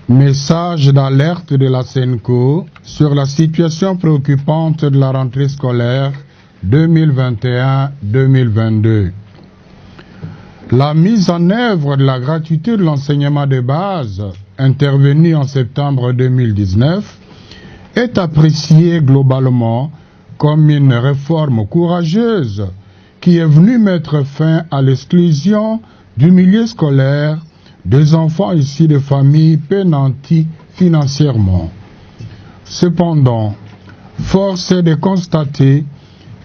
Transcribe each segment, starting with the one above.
Message d'alerte de la SENCO sur la situation préoccupante de la rentrée scolaire 2021-2022. La mise en œuvre de la gratuité de l'enseignement de base, intervenue en septembre 2019, est appréciée globalement comme une réforme courageuse qui est venue mettre fin à l'exclusion du milieu scolaire des enfants issus de familles peinantes financièrement. Cependant, force est de constater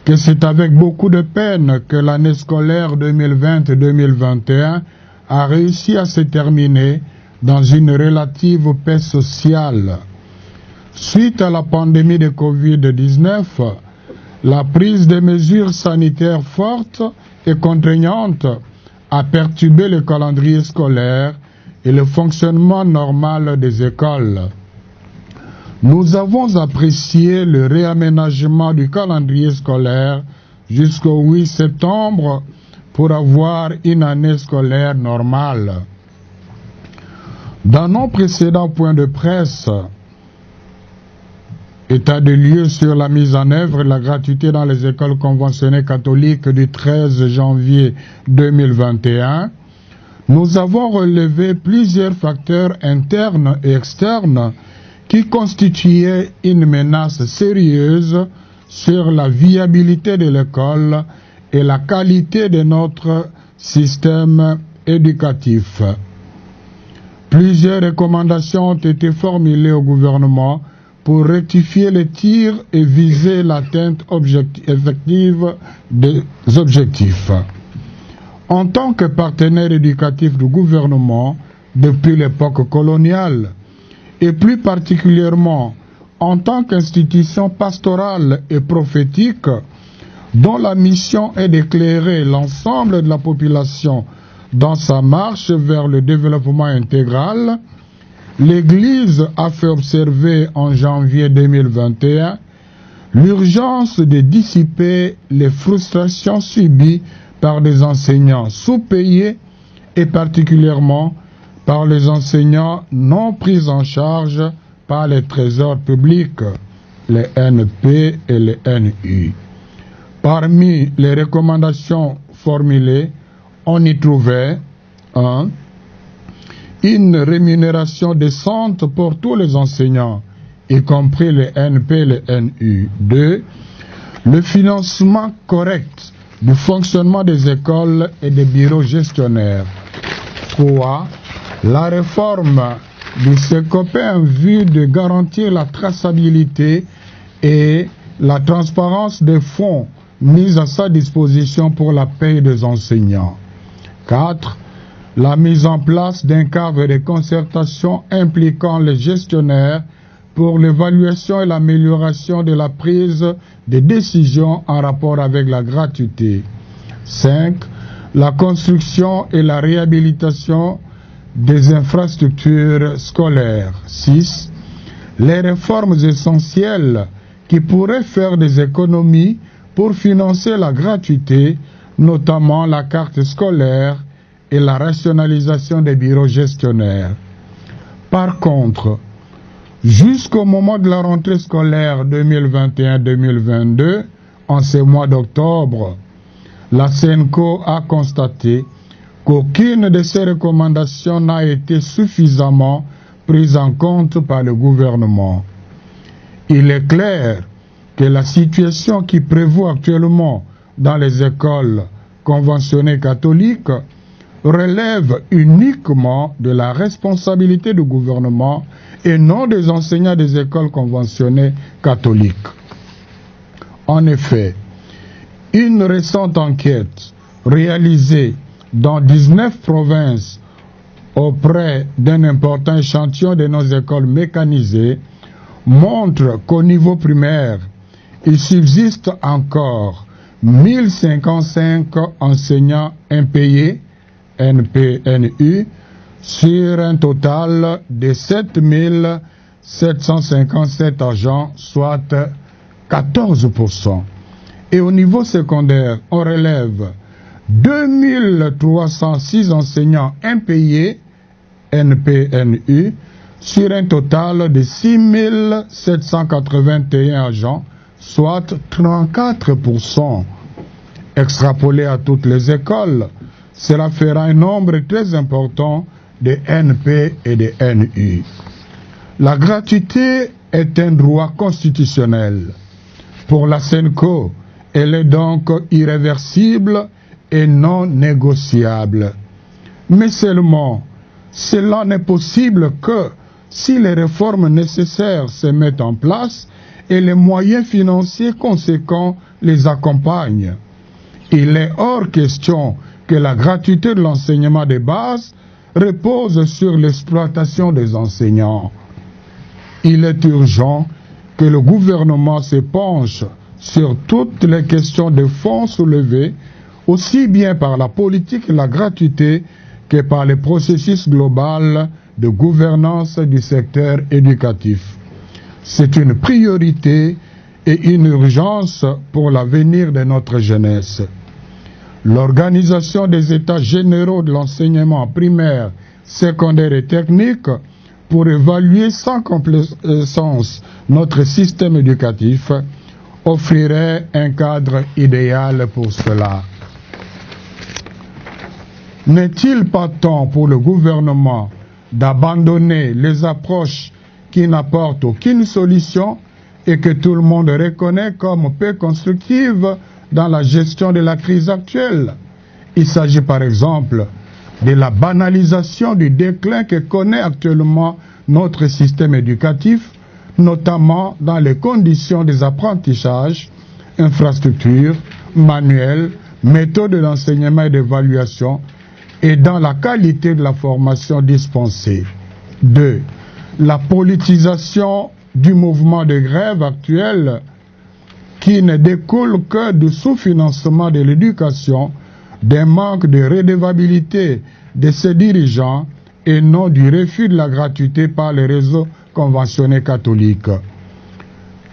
que c'est avec beaucoup de peine que l'année scolaire 2020-2021 a réussi à se terminer dans une relative paix sociale. Suite à la pandémie de Covid-19, la prise de mesures sanitaires fortes et contraignantes a perturbé le calendrier scolaire et le fonctionnement normal des écoles. Nous avons apprécié le réaménagement du calendrier scolaire jusqu'au 8 septembre pour avoir une année scolaire normale. Dans nos précédents points de presse, état de lieu sur la mise en œuvre de la gratuité dans les écoles conventionnées catholiques du 13 janvier 2021, nous avons relevé plusieurs facteurs internes et externes qui constituaient une menace sérieuse sur la viabilité de l'école et la qualité de notre système éducatif. Plusieurs recommandations ont été formulées au gouvernement pour rectifier les tirs et viser l'atteinte effective des objectifs. En tant que partenaire éducatif du gouvernement depuis l'époque coloniale, et plus particulièrement en tant qu'institution pastorale et prophétique, dont la mission est d'éclairer l'ensemble de la population dans sa marche vers le développement intégral, l'Église a fait observer en janvier 2021 l'urgence de dissiper les frustrations subies par des enseignants sous-payés et particulièrement par les enseignants non pris en charge par les trésors publics, les NP et les NU. Parmi les recommandations formulées, on y trouvait 1. Une rémunération décente pour tous les enseignants, y compris les NP et les NU. 2. Le financement correct du fonctionnement des écoles et des bureaux gestionnaires. 3. La réforme du CECOPE en vue de garantir la traçabilité et la transparence des fonds mis à sa disposition pour la paie des enseignants. 4. La mise en place d'un cadre de concertation impliquant les gestionnaires pour l'évaluation et l'amélioration de la prise de décisions en rapport avec la gratuité. 5. La construction et la réhabilitation des infrastructures scolaires. 6. Les réformes essentielles qui pourraient faire des économies pour financer la gratuité, notamment la carte scolaire et la rationalisation des bureaux gestionnaires. Par contre, jusqu'au moment de la rentrée scolaire 2021-2022, en ce mois d'octobre, la SENCO a constaté qu'aucune de ces recommandations n'a été suffisamment prise en compte par le gouvernement. Il est clair que la situation qui prévaut actuellement dans les écoles conventionnées catholiques relève uniquement de la responsabilité du gouvernement et non des enseignants des écoles conventionnées catholiques. En effet, une récente enquête réalisée dans 19 provinces auprès d'un important échantillon de nos écoles mécanisées montre qu'au niveau primaire, il subsiste encore 1055 enseignants impayés, NPNU, sur un total de 7757 agents, soit 14%. Et au niveau secondaire, on relève 2306 enseignants impayés, NPNU, sur un total de 6 781 agents, soit 34%. Extrapolé à toutes les écoles, cela fera un nombre très important de NP et de NU. La gratuité est un droit constitutionnel. Pour la SENCO, elle est donc irréversible et non négociable. Mais seulement, cela n'est possible que si les réformes nécessaires se mettent en place et les moyens financiers conséquents les accompagnent. Il est hors question que la gratuité de l'enseignement de base repose sur l'exploitation des enseignants. Il est urgent que le gouvernement se penche sur toutes les questions de fond soulevées, aussi bien par la politique et la gratuité que par le processus global de gouvernance du secteur éducatif. C'est une priorité et une urgence pour l'avenir de notre jeunesse. L'organisation des états généraux de l'enseignement primaire, secondaire et technique pour évaluer sans complaisance notre système éducatif offrirait un cadre idéal pour cela. N'est-il pas temps pour le gouvernement d'abandonner les approches qui n'apportent aucune solution et que tout le monde reconnaît comme peu constructives dans la gestion de la crise actuelle? Il s'agit par exemple de la banalisation du déclin que connaît actuellement notre système éducatif, notamment dans les conditions des apprentissages, infrastructures, manuels, méthodes d'enseignement et d'évaluation, et dans la qualité de la formation dispensée. 2. La politisation du mouvement de grève actuel qui ne découle que du sous-financement de l'éducation, d'un manque de redevabilité de ses dirigeants et non du refus de la gratuité par les réseaux conventionnés catholiques.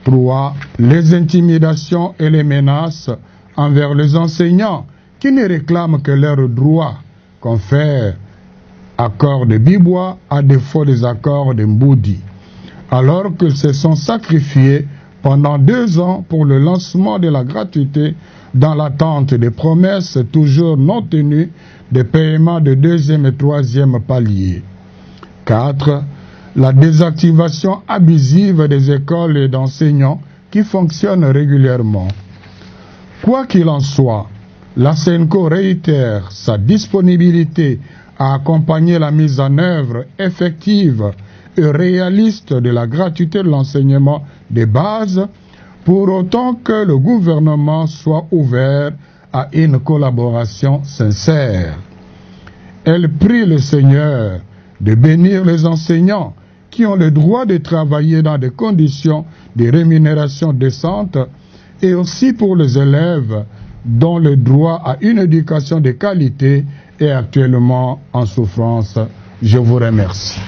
3. Les intimidations et les menaces envers les enseignants qui ne réclament que leurs droits, confèrent accords de Bibois à défaut des accords de Mboudi, alors qu'ils se sont sacrifiés pendant 2 ans pour le lancement de la gratuité dans l'attente des promesses toujours non tenues de paiement de 2e et 3e paliers. 4. La désactivation abusive des écoles et d'enseignants qui fonctionnent régulièrement. Quoi qu'il en soit, la SENCO réitère sa disponibilité à accompagner la mise en œuvre effective et réaliste de la gratuité de l'enseignement de base, pour autant que le gouvernement soit ouvert à une collaboration sincère. Elle prie le Seigneur de bénir les enseignants qui ont le droit de travailler dans des conditions de rémunération décentes et aussi pour les élèves dont le droit à une éducation de qualité est actuellement en souffrance. Je vous remercie.